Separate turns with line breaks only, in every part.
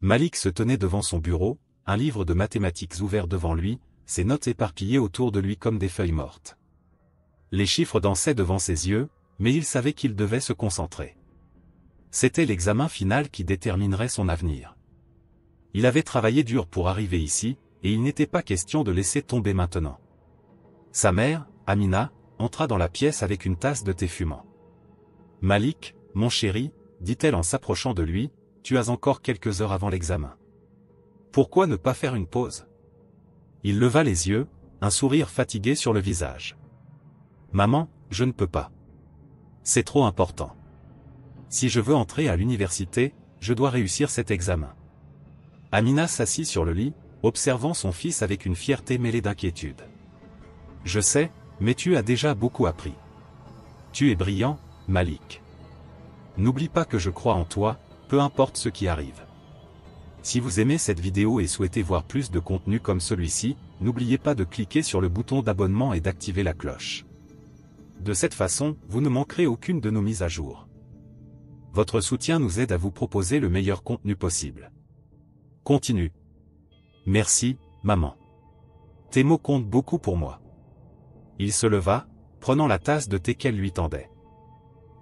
Malik se tenait devant son bureau, un livre de mathématiques ouvert devant lui, ses notes éparpillées autour de lui comme des feuilles mortes. Les chiffres dansaient devant ses yeux, mais il savait qu'il devait se concentrer. C'était l'examen final qui déterminerait son avenir. Il avait travaillé dur pour arriver ici, et il n'était pas question de laisser tomber maintenant. Sa mère, Amina, entra dans la pièce avec une tasse de thé fumant. « Malik, mon chéri, dit-elle en s'approchant de lui, tu as encore quelques heures avant l'examen. Pourquoi ne pas faire une pause ?» Il leva les yeux, un sourire fatigué sur le visage. « Maman, je ne peux pas. C'est trop important. Si je veux entrer à l'université, je dois réussir cet examen. » Amina s'assit sur le lit, observant son fils avec une fierté mêlée d'inquiétude. « Je sais, mais tu as déjà beaucoup appris. Tu es brillant, Malik. N'oublie pas que je crois en toi, peu importe ce qui arrive. Si vous aimez cette vidéo et souhaitez voir plus de contenu comme celui-ci, n'oubliez pas de cliquer sur le bouton d'abonnement et d'activer la cloche. De cette façon, vous ne manquerez aucune de nos mises à jour. Votre soutien nous aide à vous proposer le meilleur contenu possible. Continue. Merci, maman. Tes mots comptent beaucoup pour moi. Il se leva, prenant la tasse de thé qu'elle lui tendait.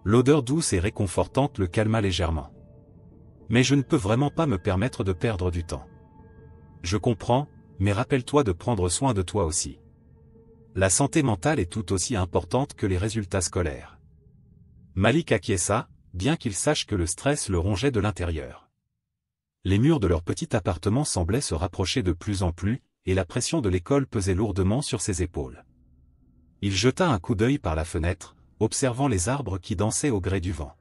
L'odeur douce et réconfortante le calma légèrement. Mais je ne peux vraiment pas me permettre de perdre du temps. Je comprends, mais rappelle-toi de prendre soin de toi aussi. La santé mentale est tout aussi importante que les résultats scolaires. Malik acquiesça, bien qu'il sache que le stress le rongeait de l'intérieur. Les murs de leur petit appartement semblaient se rapprocher de plus en plus, et la pression de l'école pesait lourdement sur ses épaules. Il jeta un coup d'œil par la fenêtre, observant les arbres qui dansaient au gré du vent.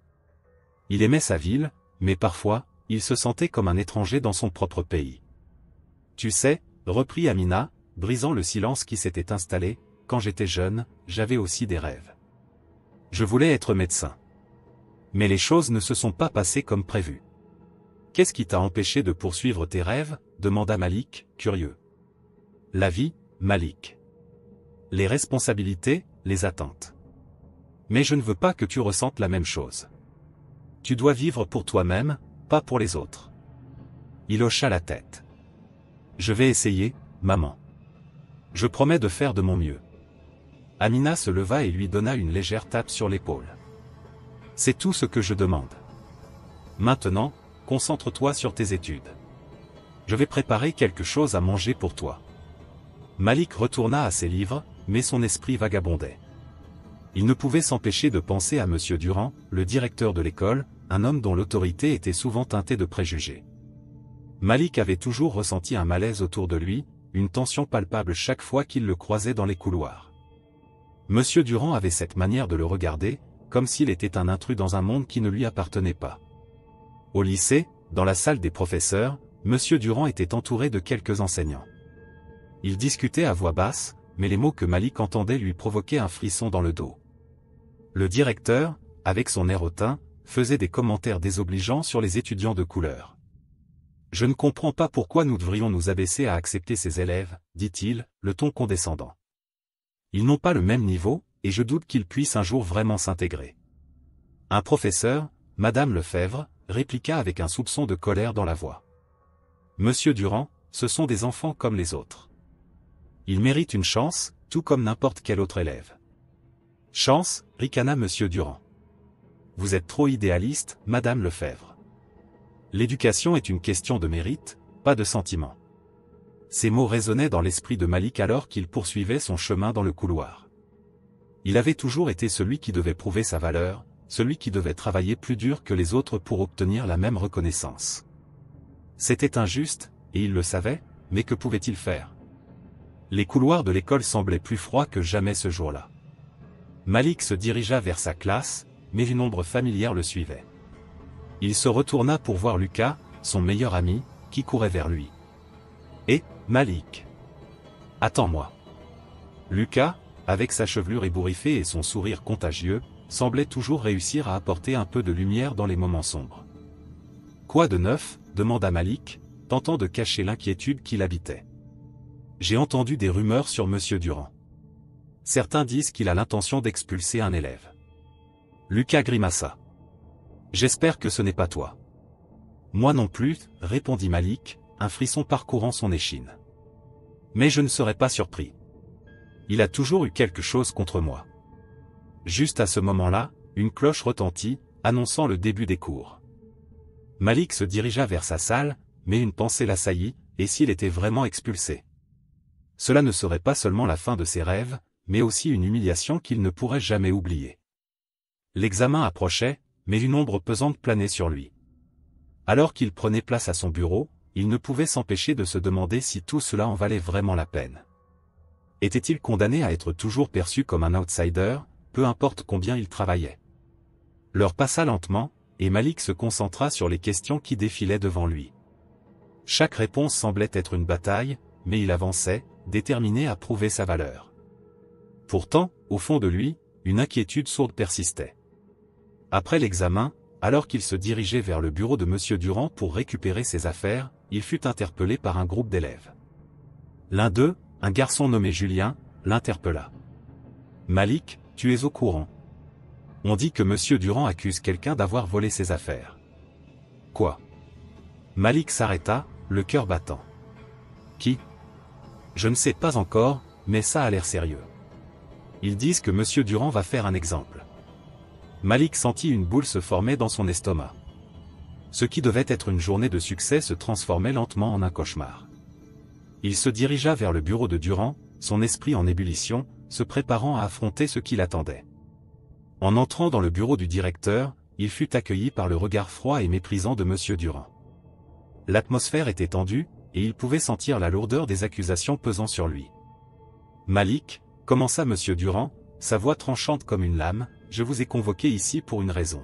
Il aimait sa ville, mais parfois, il se sentait comme un étranger dans son propre pays. « Tu sais, » reprit Amina, brisant le silence qui s'était installé, « quand j'étais jeune, j'avais aussi des rêves. Je voulais être médecin. Mais les choses ne se sont pas passées comme prévu. »« Qu'est-ce qui t'a empêché de poursuivre tes rêves ?» demanda Malik, curieux. « La vie, Malik. Les responsabilités, les attentes. Mais je ne veux pas que tu ressentes la même chose. Tu dois vivre pour toi-même, pas pour les autres. » Il hocha la tête. « Je vais essayer, maman. Je promets de faire de mon mieux. » Amina se leva et lui donna une légère tape sur l'épaule. « C'est tout ce que je demande. Maintenant, concentre-toi sur tes études. Je vais préparer quelque chose à manger pour toi. » Malik retourna à ses livres, mais son esprit vagabondait. Il ne pouvait s'empêcher de penser à Monsieur Durand, le directeur de l'école, un homme dont l'autorité était souvent teintée de préjugés. Malik avait toujours ressenti un malaise autour de lui, une tension palpable chaque fois qu'il le croisait dans les couloirs. Monsieur Durand avait cette manière de le regarder, comme s'il était un intrus dans un monde qui ne lui appartenait pas. Au lycée, dans la salle des professeurs, Monsieur Durand était entouré de quelques enseignants. Il discutait à voix basse, mais les mots que Malik entendait lui provoquaient un frisson dans le dos. Le directeur, avec son air hautain, faisait des commentaires désobligeants sur les étudiants de couleur. « Je ne comprends pas pourquoi nous devrions nous abaisser à accepter ces élèves, dit-il, le ton condescendant. Ils n'ont pas le même niveau, et je doute qu'ils puissent un jour vraiment s'intégrer. » Un professeur, Madame Lefebvre, répliqua avec un soupçon de colère dans la voix. « Monsieur Durand, ce sont des enfants comme les autres. Ils méritent une chance, tout comme n'importe quel autre élève. » « Chance, ricana Monsieur Durand. Vous êtes trop idéaliste, Madame Lefebvre. L'éducation est une question de mérite, pas de sentiment. » Ces mots résonnaient dans l'esprit de Malik alors qu'il poursuivait son chemin dans le couloir. Il avait toujours été celui qui devait prouver sa valeur, celui qui devait travailler plus dur que les autres pour obtenir la même reconnaissance. C'était injuste, et il le savait, mais que pouvait-il faire? Les couloirs de l'école semblaient plus froids que jamais ce jour-là. Malik se dirigea vers sa classe, mais une ombre familière le suivait. Il se retourna pour voir Lucas, son meilleur ami, qui courait vers lui. « Hé, Malik! Attends-moi !» Lucas, avec sa chevelure ébouriffée et son sourire contagieux, semblait toujours réussir à apporter un peu de lumière dans les moments sombres. « Quoi de neuf ?» demanda Malik, tentant de cacher l'inquiétude qui l'habitait. « J'ai entendu des rumeurs sur Monsieur Durand. Certains disent qu'il a l'intention d'expulser un élève. » Lucas grimaça. « J'espère que ce n'est pas toi. » Moi non plus, répondit Malik, un frisson parcourant son échine. Mais je ne serais pas surpris. Il a toujours eu quelque chose contre moi. Juste à ce moment-là, une cloche retentit, annonçant le début des cours. Malik se dirigea vers sa salle, mais une pensée l'assaillit, et s'il était vraiment expulsé? Cela ne serait pas seulement la fin de ses rêves, mais aussi une humiliation qu'il ne pourrait jamais oublier. L'examen approchait, mais une ombre pesante planait sur lui. Alors qu'il prenait place à son bureau, il ne pouvait s'empêcher de se demander si tout cela en valait vraiment la peine. Était-il condamné à être toujours perçu comme un outsider, peu importe combien il travaillait? L'heure passa lentement, et Malik se concentra sur les questions qui défilaient devant lui. Chaque réponse semblait être une bataille, mais il avançait, déterminé à prouver sa valeur. Pourtant, au fond de lui, une inquiétude sourde persistait. Après l'examen, alors qu'il se dirigeait vers le bureau de M. Durand pour récupérer ses affaires, il fut interpellé par un groupe d'élèves. L'un d'eux, un garçon nommé Julien, l'interpella. « Malik, tu es au courant. On dit que M. Durand accuse quelqu'un d'avoir volé ses affaires. » Quoi? Malik s'arrêta, le cœur battant. « Qui? Je ne sais pas encore, mais ça a l'air sérieux. Ils disent que M. Durand va faire un exemple. » Malik sentit une boule se former dans son estomac. Ce qui devait être une journée de succès se transformait lentement en un cauchemar. Il se dirigea vers le bureau de Durand, son esprit en ébullition, se préparant à affronter ce qui l'attendait. En entrant dans le bureau du directeur, il fut accueilli par le regard froid et méprisant de M. Durand. L'atmosphère était tendue, et il pouvait sentir la lourdeur des accusations pesant sur lui. « Malik, » commença M. Durand, sa voix tranchante comme une lame, « je vous ai convoqué ici pour une raison. »«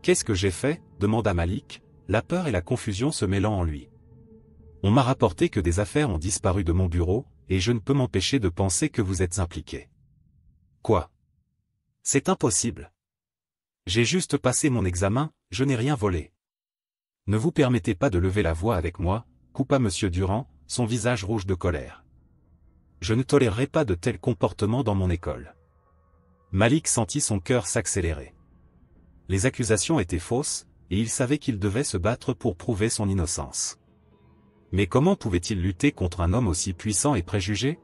Qu'est-ce que j'ai fait ?» demanda Malik, la peur et la confusion se mêlant en lui. « On m'a rapporté que des affaires ont disparu de mon bureau, et je ne peux m'empêcher de penser que vous êtes impliqué. »« Quoi ? C'est impossible. J'ai juste passé mon examen, je n'ai rien volé. »« Ne vous permettez pas de lever la voix avec moi, » coupa M. Durand, son visage rouge de colère. « Je ne tolérerai pas de tels comportements dans mon école. » Malik sentit son cœur s'accélérer. Les accusations étaient fausses, et il savait qu'il devait se battre pour prouver son innocence. Mais comment pouvait-il lutter contre un homme aussi puissant et préjugé?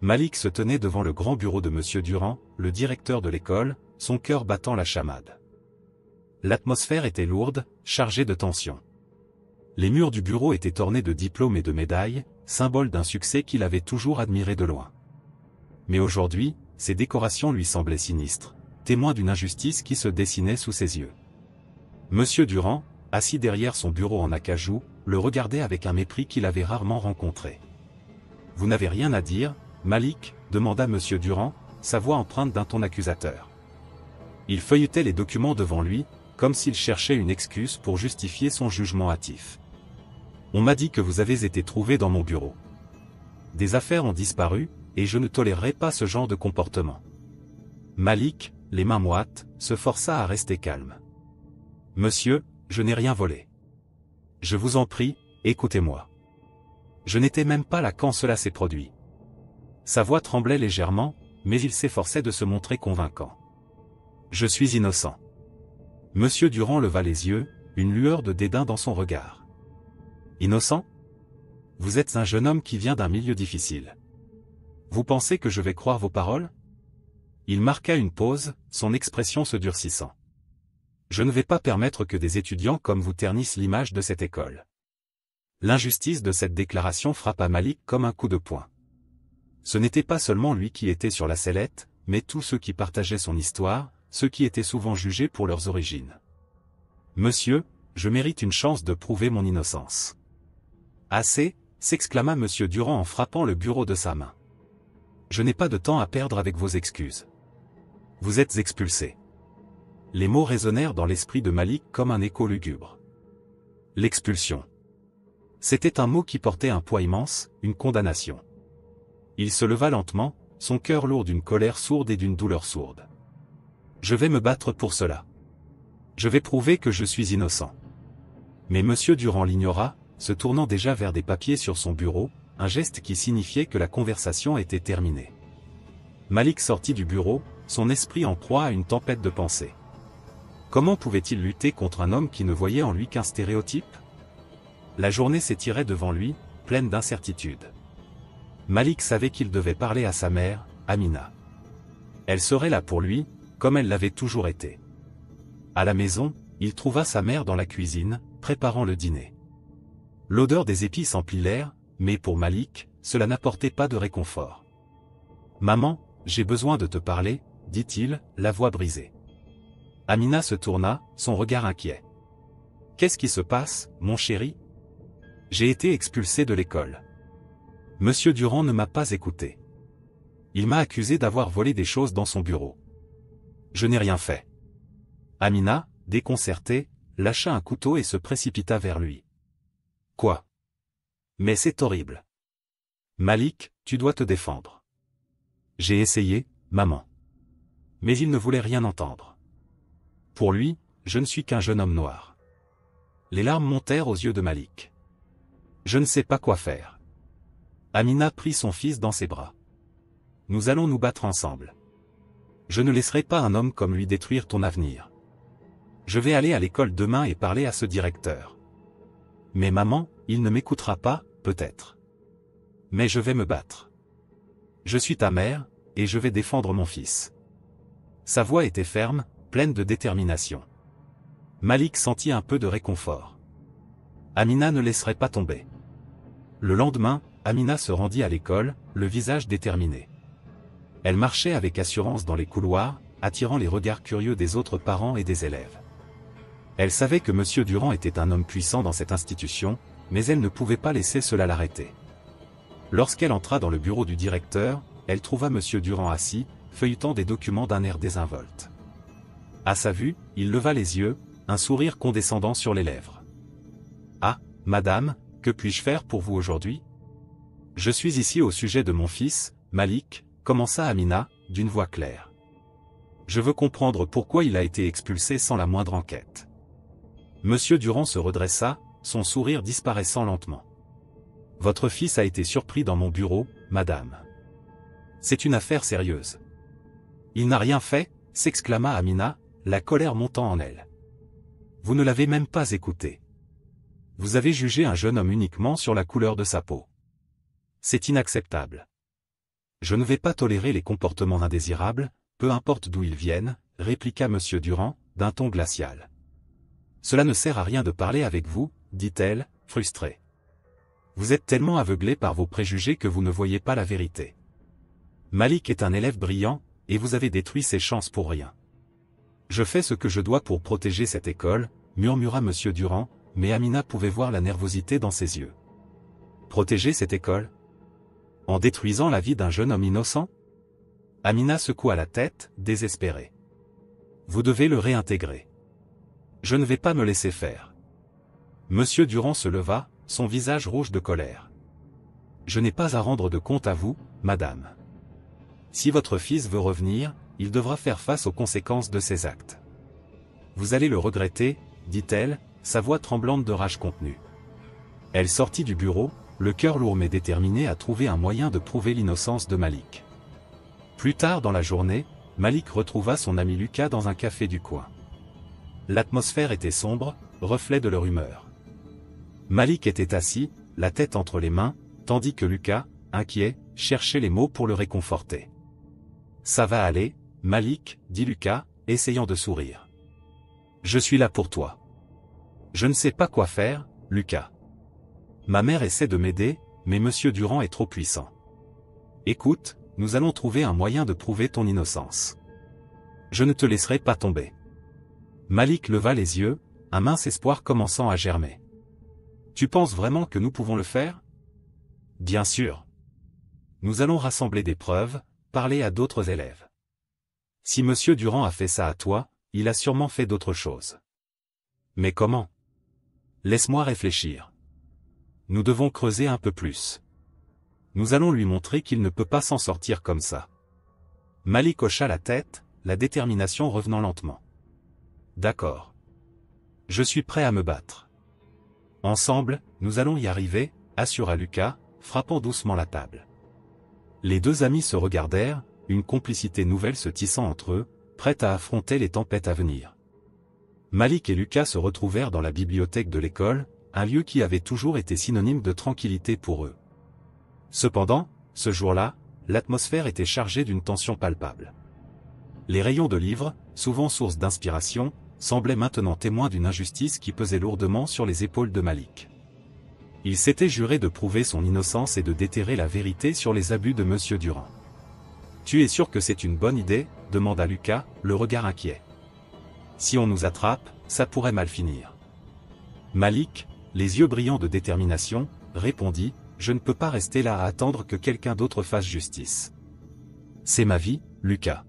Malik se tenait devant le grand bureau de M. Durand, le directeur de l'école, son cœur battant la chamade. L'atmosphère était lourde, chargée de tension. Les murs du bureau étaient ornés de diplômes et de médailles, symbole d'un succès qu'il avait toujours admiré de loin. Mais aujourd'hui, ces décorations lui semblaient sinistres, témoins d'une injustice qui se dessinait sous ses yeux. M. Durand, assis derrière son bureau en acajou, le regardait avec un mépris qu'il avait rarement rencontré. « Vous n'avez rien à dire, Malik ?» demanda M. Durand, sa voix empreinte d'un ton accusateur. Il feuilletait les documents devant lui, comme s'il cherchait une excuse pour justifier son jugement hâtif. « On m'a dit que vous avez été trouvé dans mon bureau. Des affaires ont disparu, et je ne tolérerai pas ce genre de comportement. » Malik, les mains moites, se força à rester calme. « Monsieur, je n'ai rien volé. Je vous en prie, écoutez-moi. Je n'étais même pas là quand cela s'est produit. » Sa voix tremblait légèrement, mais il s'efforçait de se montrer convaincant. « Je suis innocent. » Monsieur Durand leva les yeux, une lueur de dédain dans son regard. « Innocent? Vous êtes un jeune homme qui vient d'un milieu difficile. Vous pensez que je vais croire vos paroles? » Il marqua une pause, son expression se durcissant. « Je ne vais pas permettre que des étudiants comme vous ternissent l'image de cette école. » L'injustice de cette déclaration frappa Malik comme un coup de poing. Ce n'était pas seulement lui qui était sur la sellette, mais tous ceux qui partageaient son histoire, ceux qui étaient souvent jugés pour leurs origines. « Monsieur, je mérite une chance de prouver mon innocence. »« Assez !» s'exclama M. Durand en frappant le bureau de sa main. « Je n'ai pas de temps à perdre avec vos excuses. Vous êtes expulsé. » Les mots résonnèrent dans l'esprit de Malik comme un écho lugubre. L'expulsion. C'était un mot qui portait un poids immense, une condamnation. Il se leva lentement, son cœur lourd d'une colère sourde et d'une douleur sourde. « Je vais me battre pour cela. Je vais prouver que je suis innocent. » Mais M. Durand l'ignora, se tournant déjà vers des papiers sur son bureau, un geste qui signifiait que la conversation était terminée. Malik sortit du bureau, son esprit en proie à une tempête de pensées. Comment pouvait-il lutter contre un homme qui ne voyait en lui qu'un stéréotype? La journée s'étirait devant lui, pleine d'incertitudes. Malik savait qu'il devait parler à sa mère, Amina. Elle serait là pour lui, comme elle l'avait toujours été. À la maison, il trouva sa mère dans la cuisine, préparant le dîner. L'odeur des épices emplit l'air, mais pour Malik, cela n'apportait pas de réconfort. « Maman, j'ai besoin de te parler, » dit-il, la voix brisée. Amina se tourna, son regard inquiet. « Qu'est-ce qui se passe, mon chéri? J'ai été expulsé de l'école. Monsieur Durand ne m'a pas écouté. Il m'a accusé d'avoir volé des choses dans son bureau. Je n'ai rien fait. » Amina, déconcertée, lâcha un couteau et se précipita vers lui. « Quoi? Mais c'est horrible. Malik, tu dois te défendre. » J'ai essayé, maman. Mais il ne voulait rien entendre. Pour lui, je ne suis qu'un jeune homme noir. Les larmes montèrent aux yeux de Malik. Je ne sais pas quoi faire. Amina prit son fils dans ses bras. Nous allons nous battre ensemble. Je ne laisserai pas un homme comme lui détruire ton avenir. Je vais aller à l'école demain et parler à ce directeur. Mais maman, il ne m'écoutera pas, peut-être. Mais je vais me battre. Je suis ta mère, et je vais défendre mon fils. Sa voix était ferme, pleine de détermination. Malik sentit un peu de réconfort. Amina ne laisserait pas tomber. Le lendemain, Amina se rendit à l'école, le visage déterminé. Elle marchait avec assurance dans les couloirs, attirant les regards curieux des autres parents et des élèves. Elle savait que M. Durand était un homme puissant dans cette institution, mais elle ne pouvait pas laisser cela l'arrêter. Lorsqu'elle entra dans le bureau du directeur, elle trouva M. Durand assis, feuilletant des documents d'un air désinvolte. À sa vue, il leva les yeux, un sourire condescendant sur les lèvres. « Ah, madame, que puis-je faire pour vous aujourd'hui? Je suis ici au sujet de mon fils, Malik, » commença Amina, d'une voix claire. « Je veux comprendre pourquoi il a été expulsé sans la moindre enquête. » Monsieur Durand se redressa, son sourire disparaissant lentement. « Votre fils a été surpris dans mon bureau, madame. C'est une affaire sérieuse. »« Il n'a rien fait » s'exclama Amina, la colère montant en elle. « Vous ne l'avez même pas écouté. Vous avez jugé un jeune homme uniquement sur la couleur de sa peau. C'est inacceptable. Je ne vais pas tolérer les comportements indésirables, peu importe d'où ils viennent, » répliqua Monsieur Durand, d'un ton glacial. « Cela ne sert à rien de parler avec vous, » dit-elle, frustrée. « Vous êtes tellement aveuglé par vos préjugés que vous ne voyez pas la vérité. Malik est un élève brillant, et vous avez détruit ses chances pour rien. »« Je fais ce que je dois pour protéger cette école, » murmura Monsieur Durand, mais Amina pouvait voir la nervosité dans ses yeux. « Protéger cette école? En détruisant la vie d'un jeune homme innocent? » Amina secoua la tête, désespérée. « Vous devez le réintégrer. Je ne vais pas me laisser faire. » Monsieur Durand se leva, son visage rouge de colère. « Je n'ai pas à rendre de compte à vous, madame. Si votre fils veut revenir, il devra faire face aux conséquences de ses actes. Vous allez le regretter, » dit-elle, sa voix tremblante de rage contenue. Elle sortit du bureau, le cœur lourd mais déterminé à trouver un moyen de prouver l'innocence de Malik. Plus tard dans la journée, Malik retrouva son ami Lucas dans un café du coin. L'atmosphère était sombre, reflet de leur humeur. Malik était assis, la tête entre les mains, tandis que Lucas, inquiet, cherchait les mots pour le réconforter. « Ça va aller, Malik, » dit Lucas, essayant de sourire. « Je suis là pour toi. »« Je ne sais pas quoi faire, Lucas. Ma mère essaie de m'aider, mais Monsieur Durand est trop puissant. Écoute, nous allons trouver un moyen de prouver ton innocence. Je ne te laisserai pas tomber. » Malik leva les yeux, un mince espoir commençant à germer. « Tu penses vraiment que nous pouvons le faire? » « Bien sûr. Nous allons rassembler des preuves, parler à d'autres élèves. Si Monsieur Durand a fait ça à toi, il a sûrement fait d'autres choses. Mais comment? Laisse-moi réfléchir. Nous devons creuser un peu plus. Nous allons lui montrer qu'il ne peut pas s'en sortir comme ça. » Malik hocha la tête, la détermination revenant lentement. « D'accord. Je suis prêt à me battre. Ensemble, nous allons y arriver, » assura Lucas, frappant doucement la table. Les deux amis se regardèrent, une complicité nouvelle se tissant entre eux, prête à affronter les tempêtes à venir. Malik et Lucas se retrouvèrent dans la bibliothèque de l'école, un lieu qui avait toujours été synonyme de tranquillité pour eux. Cependant, ce jour-là, l'atmosphère était chargée d'une tension palpable. Les rayons de livres, souvent source d'inspiration, semblaient maintenant témoins d'une injustice qui pesait lourdement sur les épaules de Malik. Il s'était juré de prouver son innocence et de déterrer la vérité sur les abus de Monsieur Durand. « Tu es sûr que c'est une bonne idée ?» demanda Lucas, le regard inquiet. « Si on nous attrape, ça pourrait mal finir. » Malik, les yeux brillants de détermination, répondit « Je ne peux pas rester là à attendre que quelqu'un d'autre fasse justice. C'est ma vie, Lucas.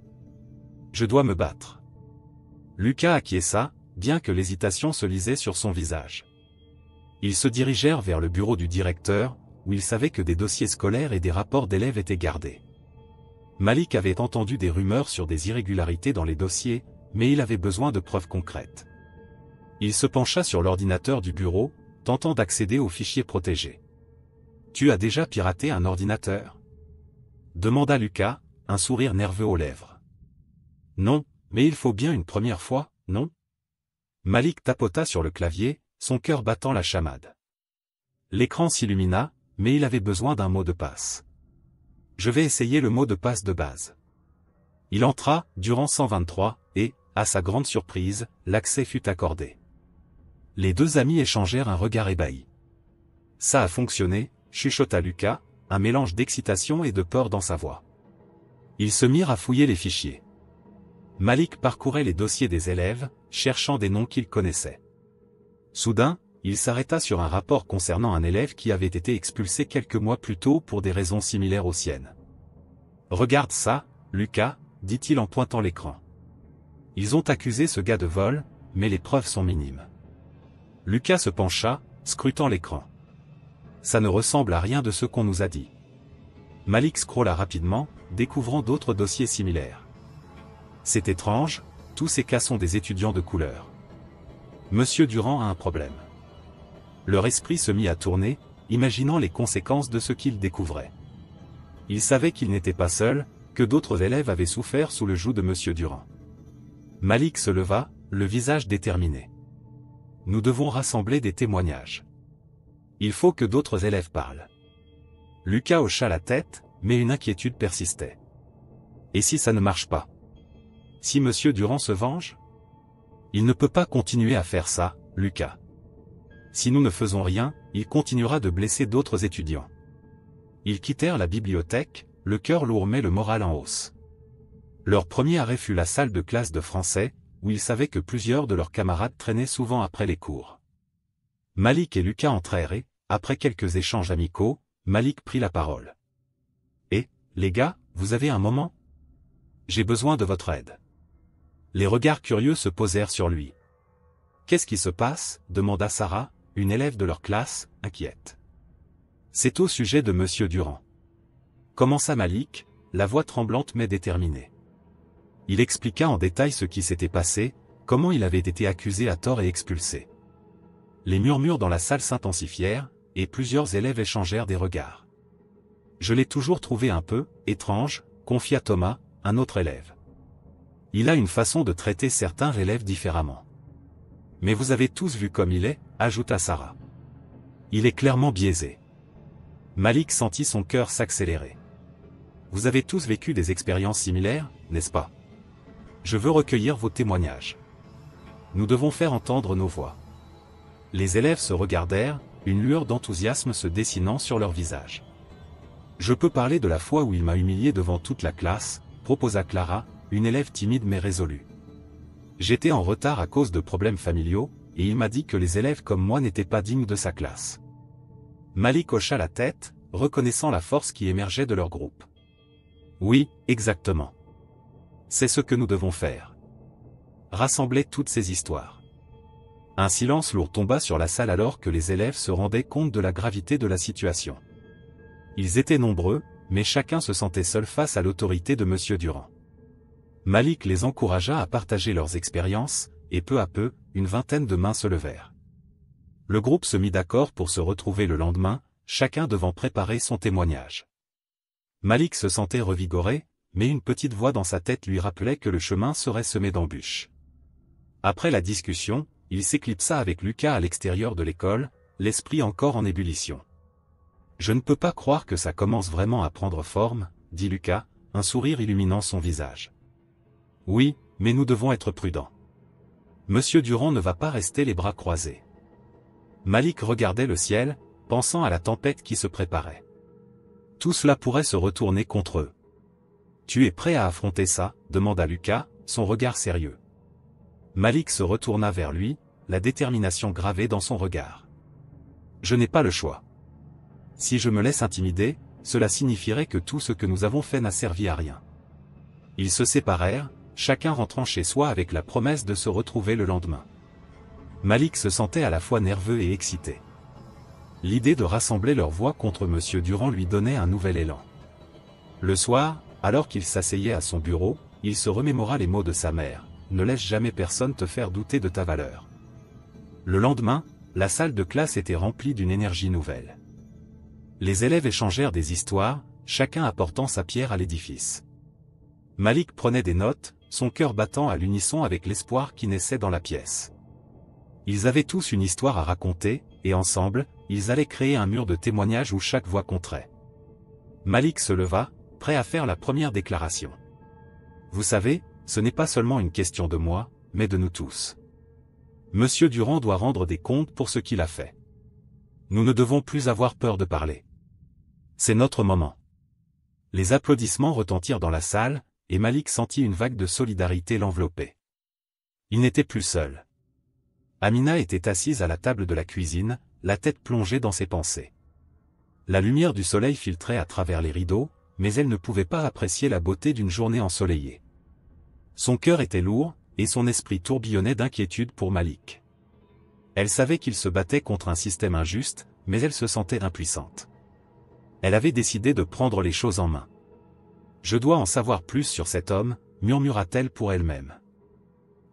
Je dois me battre. » Lucas acquiesça, bien que l'hésitation se lisait sur son visage. Ils se dirigèrent vers le bureau du directeur, où ils savaient que des dossiers scolaires et des rapports d'élèves étaient gardés. Malik avait entendu des rumeurs sur des irrégularités dans les dossiers, mais il avait besoin de preuves concrètes. Il se pencha sur l'ordinateur du bureau, tentant d'accéder aux fichiers protégés. « Tu as déjà piraté un ordinateur ?» demanda Lucas, un sourire nerveux aux lèvres. « Non, mais il faut bien une première fois, non ?» Malik tapota sur le clavier, son cœur battant la chamade. L'écran s'illumina, mais il avait besoin d'un mot de passe. « Je vais essayer le mot de passe de base. » Il entra, Durand 123, et, à sa grande surprise, l'accès fut accordé. Les deux amis échangèrent un regard ébahi. « Ça a fonctionné », chuchota Lucas, un mélange d'excitation et de peur dans sa voix. Ils se mirent à fouiller les fichiers. Malik parcourait les dossiers des élèves, cherchant des noms qu'il connaissait. Soudain, il s'arrêta sur un rapport concernant un élève qui avait été expulsé quelques mois plus tôt pour des raisons similaires aux siennes. « Regarde ça, Lucas », dit-il en pointant l'écran. « Ils ont accusé ce gars de vol, mais les preuves sont minimes. » Lucas se pencha, scrutant l'écran. « Ça ne ressemble à rien de ce qu'on nous a dit. » Malik scrolla rapidement, découvrant d'autres dossiers similaires. « C'est étrange, tous ces cas sont des étudiants de couleur. Monsieur Durand a un problème. » Leur esprit se mit à tourner, imaginant les conséquences de ce qu'ils découvraient. Ils savaient qu'ils n'étaient pas seuls, que d'autres élèves avaient souffert sous le joug de Monsieur Durand. Malik se leva, le visage déterminé. « Nous devons rassembler des témoignages. Il faut que d'autres élèves parlent. » Lucas hocha la tête, mais une inquiétude persistait. « Et si ça ne marche pas? Si Monsieur Durand se venge? Il ne peut pas continuer à faire ça, Lucas. Si nous ne faisons rien, il continuera de blesser d'autres étudiants. » Ils quittèrent la bibliothèque, le cœur lourd mais le moral en hausse. Leur premier arrêt fut la salle de classe de français, où ils savaient que plusieurs de leurs camarades traînaient souvent après les cours. Malik et Lucas entrèrent et, après quelques échanges amicaux, Malik prit la parole. « Eh, les gars, vous avez un moment? J'ai besoin de votre aide. » Les regards curieux se posèrent sur lui. « Qu'est-ce qui se passe ?» demanda Sarah, une élève de leur classe, inquiète. « C'est au sujet de Monsieur Durand. » Commença Malik, la voix tremblante mais déterminée. Il expliqua en détail ce qui s'était passé, comment il avait été accusé à tort et expulsé. Les murmures dans la salle s'intensifièrent, et plusieurs élèves échangèrent des regards. « Je l'ai toujours trouvé un peu étrange », confia Thomas, un autre élève. « Il a une façon de traiter certains élèves différemment. »« Mais vous avez tous vu comme il est », ajouta Sarah. « Il est clairement biaisé. » Malik sentit son cœur s'accélérer. « Vous avez tous vécu des expériences similaires, n'est-ce pas? Je veux recueillir vos témoignages. Nous devons faire entendre nos voix. » Les élèves se regardèrent, une lueur d'enthousiasme se dessinant sur leur visage. « Je peux parler de la fois où il m'a humilié devant toute la classe, » proposa Clara, une élève timide mais résolue. « J'étais en retard à cause de problèmes familiaux, et il m'a dit que les élèves comme moi n'étaient pas dignes de sa classe. » Malik hocha la tête, reconnaissant la force qui émergeait de leur groupe. « Oui, exactement. C'est ce que nous devons faire. Rassembler toutes ces histoires. » Un silence lourd tomba sur la salle alors que les élèves se rendaient compte de la gravité de la situation. Ils étaient nombreux, mais chacun se sentait seul face à l'autorité de Monsieur Durand. Malik les encouragea à partager leurs expériences, et peu à peu, une vingtaine de mains se levèrent. Le groupe se mit d'accord pour se retrouver le lendemain, chacun devant préparer son témoignage. Malik se sentait revigoré, mais une petite voix dans sa tête lui rappelait que le chemin serait semé d'embûches. Après la discussion, il s'éclipsa avec Lucas à l'extérieur de l'école, l'esprit encore en ébullition. « Je ne peux pas croire que ça commence vraiment à prendre forme, » dit Lucas, un sourire illuminant son visage. « Oui, mais nous devons être prudents. Monsieur Durand ne va pas rester les bras croisés. » Malik regardait le ciel, pensant à la tempête qui se préparait. Tout cela pourrait se retourner contre eux. « Tu es prêt à affronter ça ?» demanda Lucas, son regard sérieux. Malik se retourna vers lui, la détermination gravée dans son regard. « Je n'ai pas le choix. Si je me laisse intimider, cela signifierait que tout ce que nous avons fait n'a servi à rien. » Ils se séparèrent, chacun rentrant chez soi avec la promesse de se retrouver le lendemain. Malik se sentait à la fois nerveux et excité. L'idée de rassembler leurs voix contre Monsieur Durand lui donnait un nouvel élan. Le soir, alors qu'il s'asseyait à son bureau, il se remémora les mots de sa mère. « Ne laisse jamais personne te faire douter de ta valeur. » Le lendemain, la salle de classe était remplie d'une énergie nouvelle. Les élèves échangèrent des histoires, chacun apportant sa pierre à l'édifice. Malik prenait des notes, son cœur battant à l'unisson avec l'espoir qui naissait dans la pièce. Ils avaient tous une histoire à raconter, et ensemble, ils allaient créer un mur de témoignages où chaque voix compterait. Malik se leva, prêt à faire la première déclaration. « Vous savez, ce n'est pas seulement une question de moi, mais de nous tous. Monsieur Durand doit rendre des comptes pour ce qu'il a fait. Nous ne devons plus avoir peur de parler. C'est notre moment. » Les applaudissements retentirent dans la salle, et Malik sentit une vague de solidarité l'envelopper. Il n'était plus seul. Amina était assise à la table de la cuisine, la tête plongée dans ses pensées. La lumière du soleil filtrait à travers les rideaux, mais elle ne pouvait pas apprécier la beauté d'une journée ensoleillée. Son cœur était lourd, et son esprit tourbillonnait d'inquiétude pour Malik. Elle savait qu'il se battait contre un système injuste, mais elle se sentait impuissante. Elle avait décidé de prendre les choses en main. « Je dois en savoir plus sur cet homme », murmura-t-elle pour elle-même.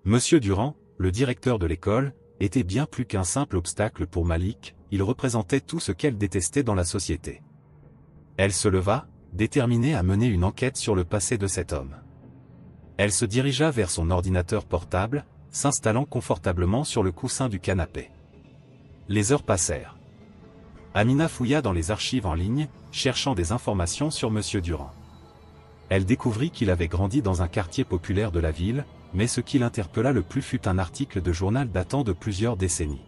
Monsieur Durand, le directeur de l'école, était bien plus qu'un simple obstacle pour Malik, il représentait tout ce qu'elle détestait dans la société. Elle se leva, déterminée à mener une enquête sur le passé de cet homme. Elle se dirigea vers son ordinateur portable, s'installant confortablement sur le coussin du canapé. Les heures passèrent. Amina fouilla dans les archives en ligne, cherchant des informations sur Monsieur Durand. Elle découvrit qu'il avait grandi dans un quartier populaire de la ville, mais ce qui l'interpella le plus fut un article de journal datant de plusieurs décennies.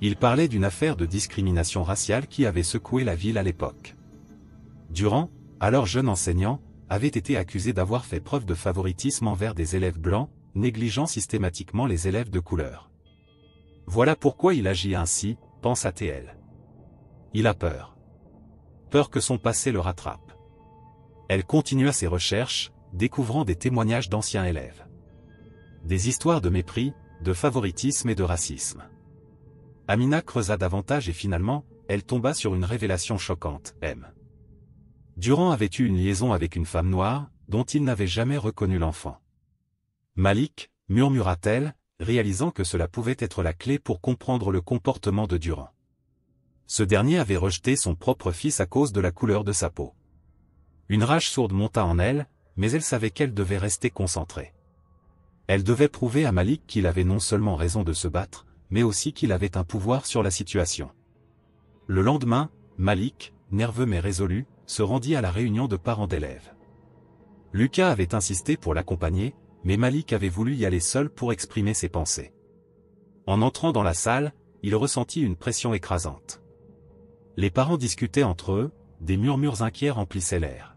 Il parlait d'une affaire de discrimination raciale qui avait secoué la ville à l'époque. Durand, alors jeune enseignant, avait été accusé d'avoir fait preuve de favoritisme envers des élèves blancs, négligeant systématiquement les élèves de couleur. Voilà pourquoi il agit ainsi, pensa-t-elle. Il a peur. Peur que son passé le rattrape. Elle continua ses recherches, découvrant des témoignages d'anciens élèves. Des histoires de mépris, de favoritisme et de racisme. Amina creusa davantage et finalement, elle tomba sur une révélation choquante. Durand avait eu une liaison avec une femme noire, dont il n'avait jamais reconnu l'enfant. Malik, murmura-t-elle, réalisant que cela pouvait être la clé pour comprendre le comportement de Durand. Ce dernier avait rejeté son propre fils à cause de la couleur de sa peau. Une rage sourde monta en elle, mais elle savait qu'elle devait rester concentrée. Elle devait prouver à Malik qu'il avait non seulement raison de se battre, mais aussi qu'il avait un pouvoir sur la situation. Le lendemain, Malik, nerveux mais résolu, se rendit à la réunion de parents d'élèves. Lucas avait insisté pour l'accompagner, mais Malik avait voulu y aller seul pour exprimer ses pensées. En entrant dans la salle, il ressentit une pression écrasante. Les parents discutaient entre eux, des murmures inquiets remplissaient l'air.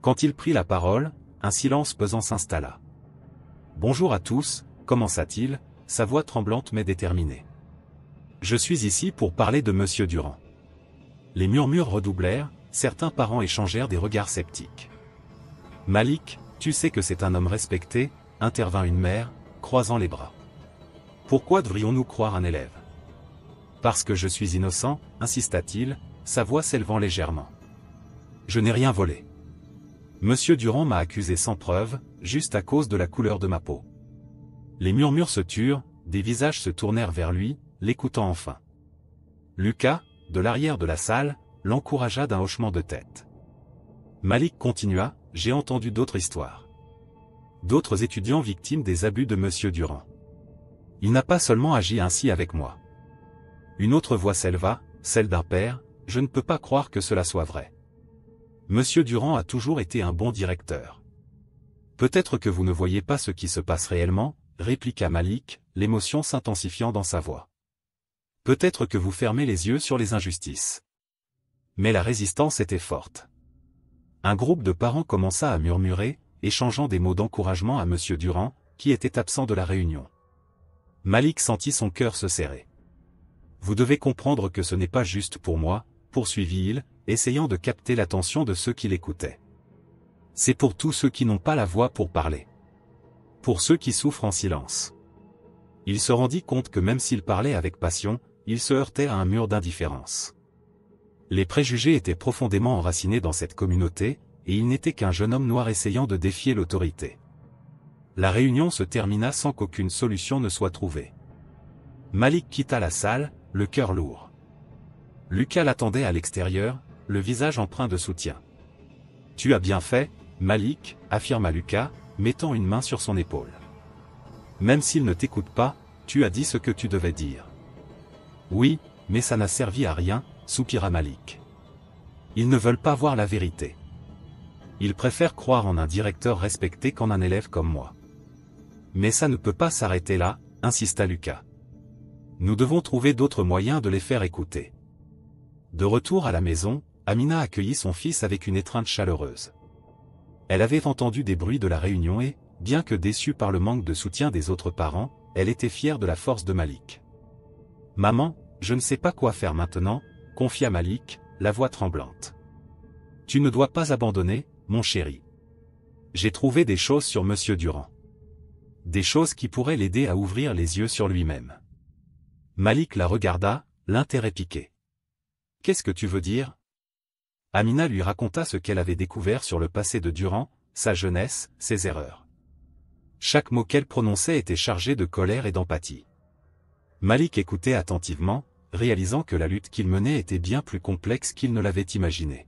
Quand il prit la parole, un silence pesant s'installa. « Bonjour à tous », commença-t-il, sa voix tremblante mais déterminée. « Je suis ici pour parler de Monsieur Durand. » Les murmures redoublèrent, certains parents échangèrent des regards sceptiques. « Malik, tu sais que c'est un homme respecté », intervint une mère, croisant les bras. « Pourquoi devrions-nous croire un élève ? » « Parce que je suis innocent », insista-t-il, sa voix s'élevant légèrement. « Je n'ai rien volé. Monsieur Durand m'a accusé sans preuve, juste à cause de la couleur de ma peau. » Les murmures se turent, des visages se tournèrent vers lui, l'écoutant enfin. Lucas, de l'arrière de la salle, l'encouragea d'un hochement de tête. Malik continua, « J'ai entendu d'autres histoires. D'autres étudiants victimes des abus de Monsieur Durand. Il n'a pas seulement agi ainsi avec moi. Une autre voix s'éleva, celle d'un père, je ne peux pas croire que cela soit vrai. Monsieur Durand a toujours été un bon directeur. Peut-être que vous ne voyez pas ce qui se passe réellement, répliqua Malik, l'émotion s'intensifiant dans sa voix. Peut-être que vous fermez les yeux sur les injustices. Mais la résistance était forte. Un groupe de parents commença à murmurer, échangeant des mots d'encouragement à Monsieur Durand, qui était absent de la réunion. Malik sentit son cœur se serrer. Vous devez comprendre que ce n'est pas juste pour moi, poursuivit-il, essayant de capter l'attention de ceux qui l'écoutaient. C'est pour tous ceux qui n'ont pas la voix pour parler. Pour ceux qui souffrent en silence. Il se rendit compte que même s'il parlait avec passion, il se heurtait à un mur d'indifférence. Les préjugés étaient profondément enracinés dans cette communauté, et il n'était qu'un jeune homme noir essayant de défier l'autorité. La réunion se termina sans qu'aucune solution ne soit trouvée. Malik quitta la salle, le cœur lourd. Lucas l'attendait à l'extérieur, le visage empreint de soutien. « Tu as bien fait, Malik, » affirma Lucas, mettant une main sur son épaule. « Même s'il ne t'écoute pas, tu as dit ce que tu devais dire. »« Oui, mais ça n'a servi à rien, » soupira Malik. « Ils ne veulent pas voir la vérité. Ils préfèrent croire en un directeur respecté qu'en un élève comme moi. »« Mais ça ne peut pas s'arrêter là, » insista Lucas. « Nous devons trouver d'autres moyens de les faire écouter. » De retour à la maison, Amina accueillit son fils avec une étreinte chaleureuse. Elle avait entendu des bruits de la réunion et, bien que déçue par le manque de soutien des autres parents, elle était fière de la force de Malik. « Maman, je ne sais pas quoi faire maintenant, » confia Malik, la voix tremblante. « Tu ne dois pas abandonner, mon chéri. J'ai trouvé des choses sur Monsieur Durand. Des choses qui pourraient l'aider à ouvrir les yeux sur lui-même. » Malik la regarda, l'intérêt piqué. « Qu'est-ce que tu veux dire ?» Amina lui raconta ce qu'elle avait découvert sur le passé de Durand, sa jeunesse, ses erreurs. Chaque mot qu'elle prononçait était chargé de colère et d'empathie. Malik écoutait attentivement, réalisant que la lutte qu'il menait était bien plus complexe qu'il ne l'avait imaginé.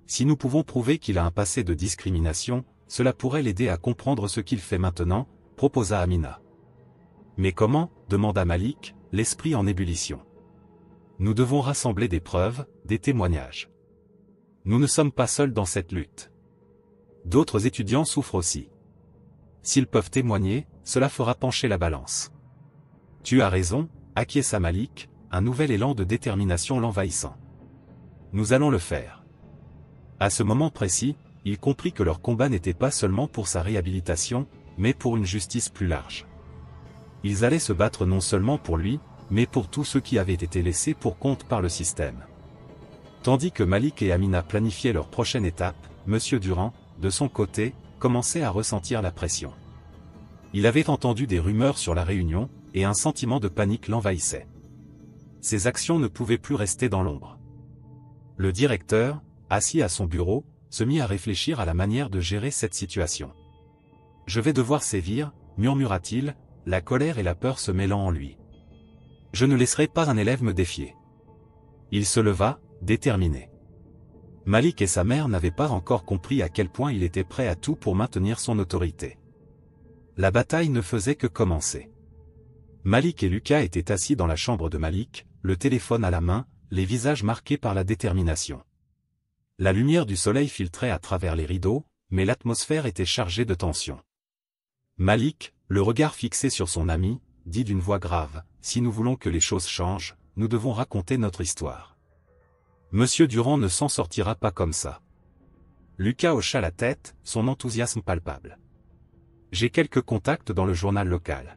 Si nous pouvons prouver qu'il a un passé de discrimination, cela pourrait l'aider à comprendre ce qu'il fait maintenant, proposa Amina. Mais comment, demanda Malik, l'esprit en ébullition. Nous devons rassembler des preuves, des témoignages. Nous ne sommes pas seuls dans cette lutte. D'autres étudiants souffrent aussi. S'ils peuvent témoigner, cela fera pencher la balance. Tu as raison, acquiesça Malik, un nouvel élan de détermination l'envahissant. Nous allons le faire. À ce moment précis, il comprit que leur combat n'était pas seulement pour sa réhabilitation, mais pour une justice plus large. Ils allaient se battre non seulement pour lui, mais pour tous ceux qui avaient été laissés pour compte par le système. Tandis que Malik et Amina planifiaient leur prochaine étape, Monsieur Durand, de son côté, commençait à ressentir la pression. Il avait entendu des rumeurs sur la réunion, et un sentiment de panique l'envahissait. Ses actions ne pouvaient plus rester dans l'ombre. Le directeur, assis à son bureau, se mit à réfléchir à la manière de gérer cette situation. « Je vais devoir sévir, » murmura-t-il, la colère et la peur se mêlant en lui. « Je ne laisserai pas un élève me défier. » Il se leva, déterminé. Malik et sa mère n'avaient pas encore compris à quel point il était prêt à tout pour maintenir son autorité. La bataille ne faisait que commencer. Malik et Lucas étaient assis dans la chambre de Malik, le téléphone à la main, les visages marqués par la détermination. La lumière du soleil filtrait à travers les rideaux, mais l'atmosphère était chargée de tension. Malik, le regard fixé sur son ami, dit d'une voix grave, « Si nous voulons que les choses changent, nous devons raconter notre histoire. Monsieur Durand ne s'en sortira pas comme ça. » Lucas hocha la tête, son enthousiasme palpable. « J'ai quelques contacts dans le journal local.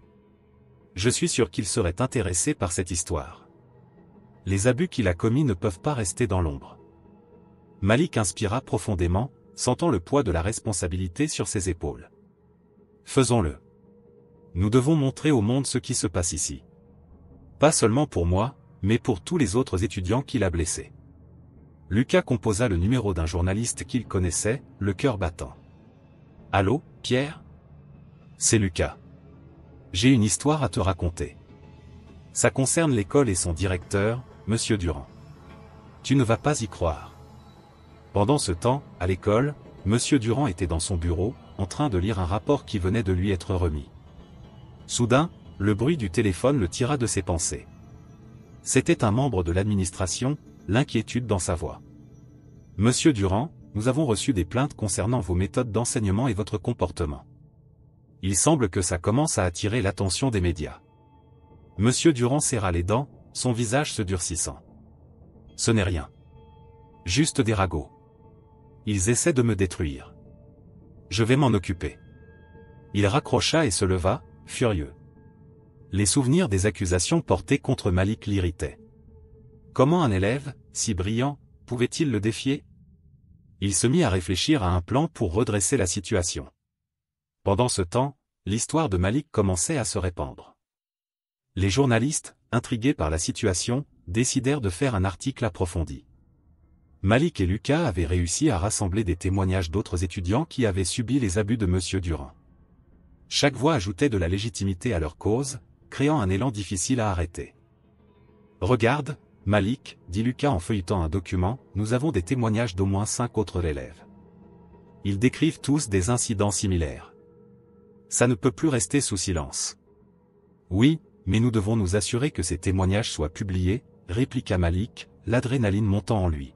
Je suis sûr qu'il serait intéressé par cette histoire. Les abus qu'il a commis ne peuvent pas rester dans l'ombre. » Malik inspira profondément, sentant le poids de la responsabilité sur ses épaules. « Faisons-le. Nous devons montrer au monde ce qui se passe ici. Pas seulement pour moi, mais pour tous les autres étudiants qu'il a blessés. » Lucas composa le numéro d'un journaliste qu'il connaissait, le cœur battant. « Allô, Pierre ? C'est Lucas. J'ai une histoire à te raconter. Ça concerne l'école et son directeur, Monsieur Durand. Tu ne vas pas y croire. » Pendant ce temps, à l'école, Monsieur Durand était dans son bureau, en train de lire un rapport qui venait de lui être remis. Soudain, le bruit du téléphone le tira de ses pensées. C'était un membre de l'administration, l'inquiétude dans sa voix. « Monsieur Durand, nous avons reçu des plaintes concernant vos méthodes d'enseignement et votre comportement. Il semble que ça commence à attirer l'attention des médias. » Monsieur Durand serra les dents, son visage se durcissant. « Ce n'est rien. Juste des ragots. Ils essaient de me détruire. Je vais m'en occuper. » Il raccrocha et se leva, furieux. Les souvenirs des accusations portées contre Malik l'irritaient. Comment un élève, si brillant, pouvait-il le défier? Il se mit à réfléchir à un plan pour redresser la situation. Pendant ce temps, l'histoire de Malik commençait à se répandre. Les journalistes, intrigués par la situation, décidèrent de faire un article approfondi. Malik et Lucas avaient réussi à rassembler des témoignages d'autres étudiants qui avaient subi les abus de Monsieur Durand. Chaque voix ajoutait de la légitimité à leur cause, créant un élan difficile à arrêter. « Regarde, Malik, dit Lucas en feuilletant un document, nous avons des témoignages d'au moins 5 autres élèves. Ils décrivent tous des incidents similaires. Ça ne peut plus rester sous silence. » « Oui, mais nous devons nous assurer que ces témoignages soient publiés, répliqua Malik, l'adrénaline montant en lui.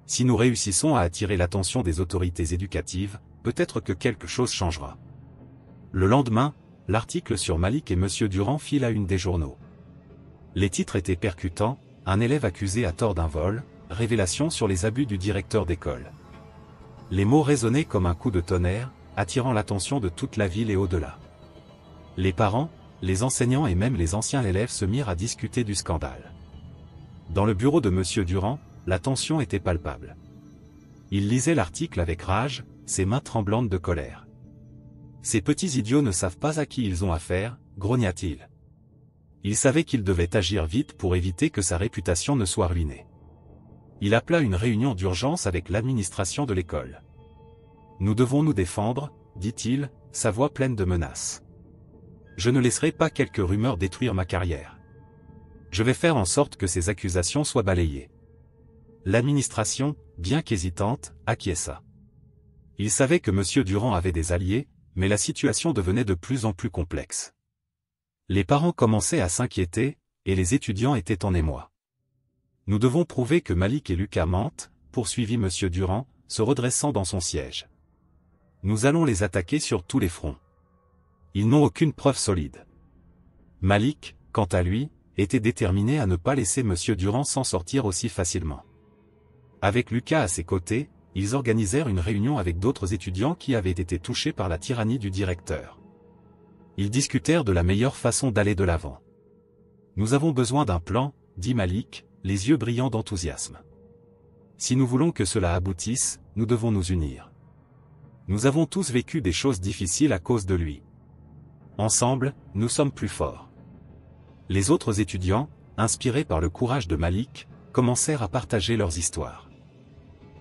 Si nous réussissons à attirer l'attention des autorités éducatives, peut-être que quelque chose changera. Le lendemain, l'article sur Malik et Monsieur Durand fit la une des journaux. Les titres étaient percutants, un élève accusé à tort d'un vol, révélation sur les abus du directeur d'école. Les mots résonnaient comme un coup de tonnerre, attirant l'attention de toute la ville et au-delà. Les parents, les enseignants et même les anciens élèves se mirent à discuter du scandale. Dans le bureau de Monsieur Durand, la tension était palpable. Il lisait l'article avec rage, ses mains tremblantes de colère. « Ces petits idiots ne savent pas à qui ils ont affaire, grogna-t-il. Il savait qu'il devait agir vite pour éviter que sa réputation ne soit ruinée. Il appela une réunion d'urgence avec l'administration de l'école. « Nous devons nous défendre, dit-il, sa voix pleine de menaces. Je ne laisserai pas quelques rumeurs détruire ma carrière. Je vais faire en sorte que ces accusations soient balayées. » L'administration, bien qu'hésitante, acquiesça. Il savait que Monsieur Durand avait des alliés, mais la situation devenait de plus en plus complexe. Les parents commençaient à s'inquiéter, et les étudiants étaient en émoi. « Nous devons prouver que Malik et Lucas mentent, poursuivit Monsieur Durand, se redressant dans son siège. Nous allons les attaquer sur tous les fronts. Ils n'ont aucune preuve solide. » Malik, quant à lui, était déterminé à ne pas laisser Monsieur Durand s'en sortir aussi facilement. Avec Lucas à ses côtés, ils organisèrent une réunion avec d'autres étudiants qui avaient été touchés par la tyrannie du directeur. Ils discutèrent de la meilleure façon d'aller de l'avant. « Nous avons besoin d'un plan, dit Malik, les yeux brillants d'enthousiasme. Si nous voulons que cela aboutisse, nous devons nous unir. Nous avons tous vécu des choses difficiles à cause de lui. Ensemble, nous sommes plus forts. » Les autres étudiants, inspirés par le courage de Malik, commencèrent à partager leurs histoires.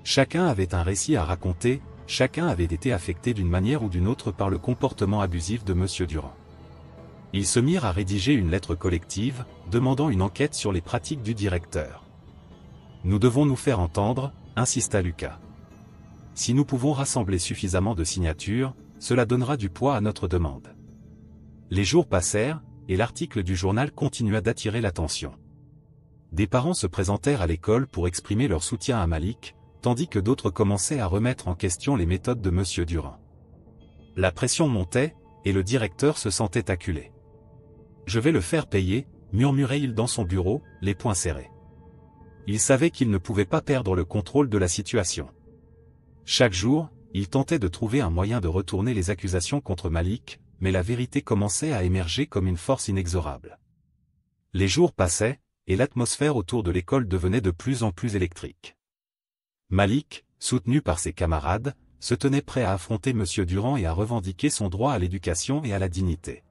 Chacun avait un récit à raconter, chacun avait été affecté d'une manière ou d'une autre par le comportement abusif de Monsieur Durand. Ils se mirent à rédiger une lettre collective, demandant une enquête sur les pratiques du directeur. « Nous devons nous faire entendre, insista Lucas. Si nous pouvons rassembler suffisamment de signatures, cela donnera du poids à notre demande. » Les jours passèrent, et l'article du journal continua d'attirer l'attention. Des parents se présentèrent à l'école pour exprimer leur soutien à Malik, tandis que d'autres commençaient à remettre en question les méthodes de Monsieur Durand. La pression montait, et le directeur se sentait acculé. « Je vais le faire payer, » murmurait-il dans son bureau, les poings serrés. Il savait qu'il ne pouvait pas perdre le contrôle de la situation. Chaque jour, il tentait de trouver un moyen de retourner les accusations contre Malik, mais la vérité commençait à émerger comme une force inexorable. Les jours passaient, et l'atmosphère autour de l'école devenait de plus en plus électrique. Malik, soutenu par ses camarades, se tenait prêt à affronter Monsieur Durand et à revendiquer son droit à l'éducation et à la dignité.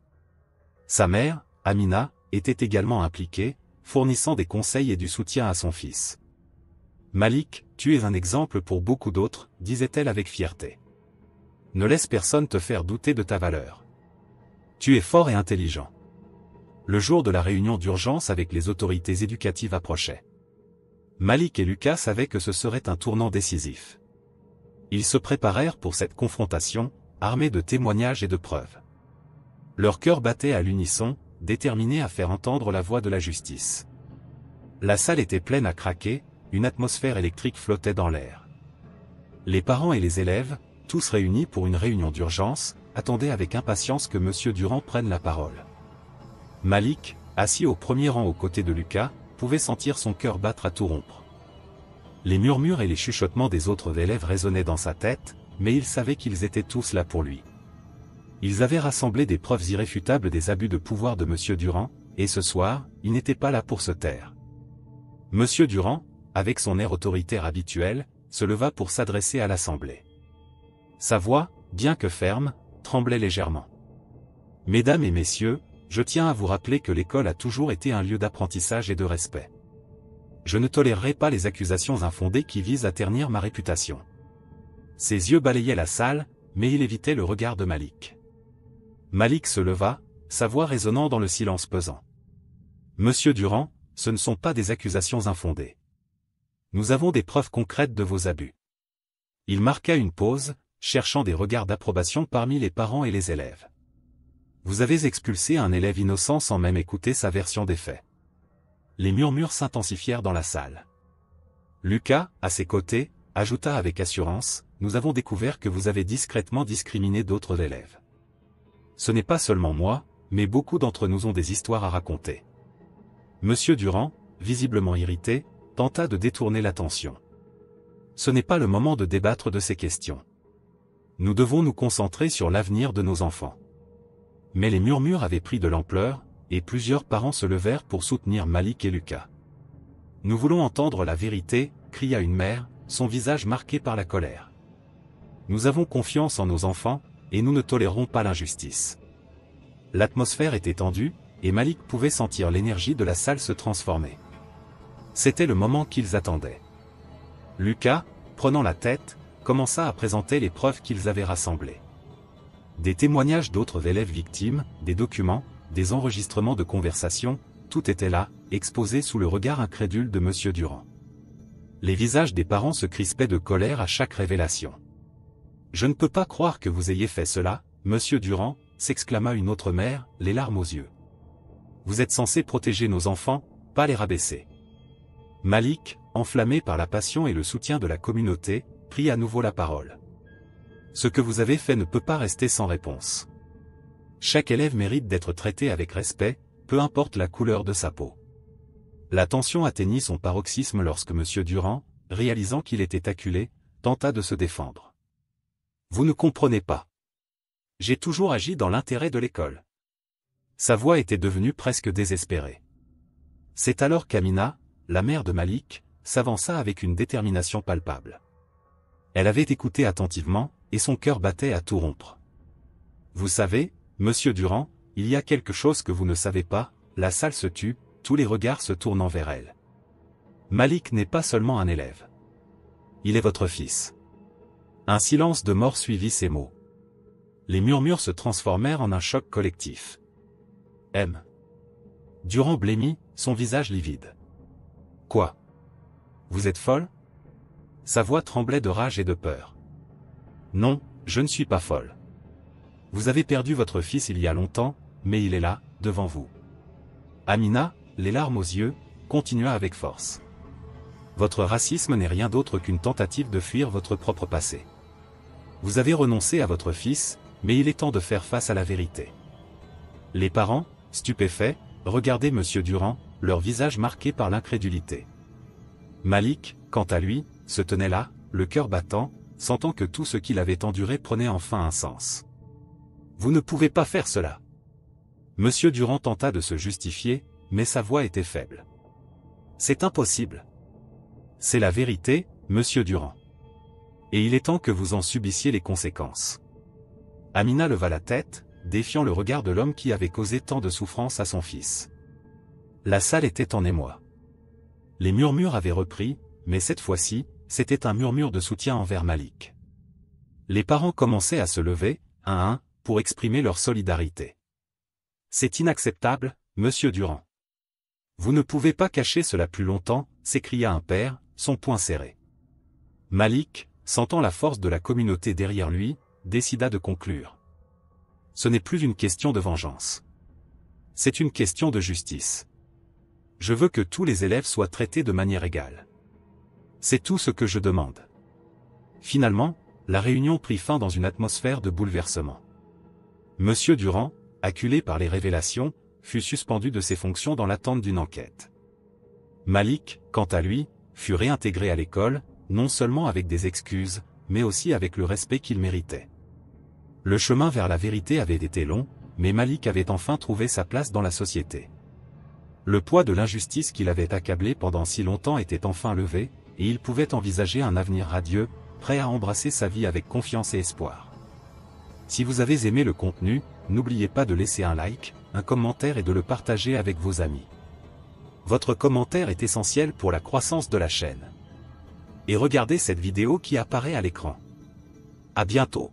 Sa mère, Amina, était également impliquée, fournissant des conseils et du soutien à son fils. « Malik, tu es un exemple pour beaucoup d'autres, » disait-elle avec fierté. « Ne laisse personne te faire douter de ta valeur. Tu es fort et intelligent. » Le jour de la réunion d'urgence avec les autorités éducatives approchait. Malik et Lucas savaient que ce serait un tournant décisif. Ils se préparèrent pour cette confrontation, armés de témoignages et de preuves. Leur cœur battait à l'unisson, déterminés à faire entendre la voix de la justice. La salle était pleine à craquer, une atmosphère électrique flottait dans l'air. Les parents et les élèves, tous réunis pour une réunion d'urgence, attendaient avec impatience que M. Durand prenne la parole. Malik, assis au premier rang aux côtés de Lucas, pouvait sentir son cœur battre à tout rompre. Les murmures et les chuchotements des autres élèves résonnaient dans sa tête, mais il savait qu'ils étaient tous là pour lui. Ils avaient rassemblé des preuves irréfutables des abus de pouvoir de M. Durand, et ce soir, il n'était pas là pour se taire. M. Durand, avec son air autoritaire habituel, se leva pour s'adresser à l'Assemblée. Sa voix, bien que ferme, tremblait légèrement. « Mesdames et messieurs, je tiens à vous rappeler que l'école a toujours été un lieu d'apprentissage et de respect. Je ne tolérerai pas les accusations infondées qui visent à ternir ma réputation. » Ses yeux balayaient la salle, mais il évitait le regard de Malik. Malik se leva, sa voix résonnant dans le silence pesant. « Monsieur Durand, ce ne sont pas des accusations infondées. Nous avons des preuves concrètes de vos abus. » Il marqua une pause, cherchant des regards d'approbation parmi les parents et les élèves. « Vous avez expulsé un élève innocent sans même écouter sa version des faits. » Les murmures s'intensifièrent dans la salle. Lucas, à ses côtés, ajouta avec assurance, « Nous avons découvert que vous avez discrètement discriminé d'autres élèves. Ce n'est pas seulement moi, mais beaucoup d'entre nous ont des histoires à raconter. » Monsieur Durand, visiblement irrité, tenta de détourner l'attention. « Ce n'est pas le moment de débattre de ces questions. Nous devons nous concentrer sur l'avenir de nos enfants. » Mais les murmures avaient pris de l'ampleur, et plusieurs parents se levèrent pour soutenir Malik et Lucas. « Nous voulons entendre la vérité, » cria une mère, son visage marqué par la colère. « Nous avons confiance en nos enfants, et nous ne tolérerons pas l'injustice. » L'atmosphère était tendue, et Malik pouvait sentir l'énergie de la salle se transformer. C'était le moment qu'ils attendaient. Lucas, prenant la tête, commença à présenter les preuves qu'ils avaient rassemblées. Des témoignages d'autres élèves victimes, des documents, des enregistrements de conversations, tout était là, exposé sous le regard incrédule de M. Durand. Les visages des parents se crispaient de colère à chaque révélation. « Je ne peux pas croire que vous ayez fait cela, Monsieur Durand », s'exclama une autre mère, les larmes aux yeux. « Vous êtes censé protéger nos enfants, pas les rabaisser. » Malik, enflammé par la passion et le soutien de la communauté, prit à nouveau la parole. « Ce que vous avez fait ne peut pas rester sans réponse. Chaque élève mérite d'être traité avec respect, peu importe la couleur de sa peau. » La tension atteignit son paroxysme lorsque M. Durand, réalisant qu'il était acculé, tenta de se défendre. « Vous ne comprenez pas. J'ai toujours agi dans l'intérêt de l'école. » Sa voix était devenue presque désespérée. C'est alors qu'Amina, la mère de Malik, s'avança avec une détermination palpable. Elle avait écouté attentivement, et son cœur battait à tout rompre. « Vous savez, Monsieur Durand, il y a quelque chose que vous ne savez pas, » la salle se tut, tous les regards se tournant vers elle. « Malik n'est pas seulement un élève. Il est votre fils. » Un silence de mort suivit ces mots. Les murmures se transformèrent en un choc collectif. M. Durand blêmit, son visage livide. « Quoi? Vous êtes folle ?» Sa voix tremblait de rage et de peur. « Non, je ne suis pas folle. Vous avez perdu votre fils il y a longtemps, mais il est là, devant vous. » Amina, les larmes aux yeux, continua avec force. « Votre racisme n'est rien d'autre qu'une tentative de fuir votre propre passé. Vous avez renoncé à votre fils, mais il est temps de faire face à la vérité. » Les parents, stupéfaits, regardaient M. Durand, leur visage marqué par l'incrédulité. Malik, quant à lui, se tenait là, le cœur battant, sentant que tout ce qu'il avait enduré prenait enfin un sens. « Vous ne pouvez pas faire cela. » M. Durand tenta de se justifier, mais sa voix était faible. « C'est impossible. C'est la vérité, Monsieur Durand. Et il est temps que vous en subissiez les conséquences. » Amina leva la tête, défiant le regard de l'homme qui avait causé tant de souffrance à son fils. La salle était en émoi. Les murmures avaient repris, mais cette fois-ci, c'était un murmure de soutien envers Malik. Les parents commençaient à se lever, un à un, pour exprimer leur solidarité. « C'est inacceptable, Monsieur Durand. Vous ne pouvez pas cacher cela plus longtemps, » s'écria un père, son poing serré. Malik, sentant la force de la communauté derrière lui, décida de conclure. « Ce n'est plus une question de vengeance. C'est une question de justice. Je veux que tous les élèves soient traités de manière égale. C'est tout ce que je demande. Finalement, la réunion prit fin dans une atmosphère de bouleversement. Monsieur Durand, acculé par les révélations, fut suspendu de ses fonctions dans l'attente d'une enquête. Malik, quant à lui, fut réintégré à l'école, non seulement avec des excuses, mais aussi avec le respect qu'il méritait. Le chemin vers la vérité avait été long, mais Malik avait enfin trouvé sa place dans la société. Le poids de l'injustice qui l'avait accablé pendant si longtemps était enfin levé, et il pouvait envisager un avenir radieux, prêt à embrasser sa vie avec confiance et espoir. Si vous avez aimé le contenu, n'oubliez pas de laisser un like, un commentaire et de le partager avec vos amis. Votre commentaire est essentiel pour la croissance de la chaîne. Et regardez cette vidéo qui apparaît à l'écran. À bientôt.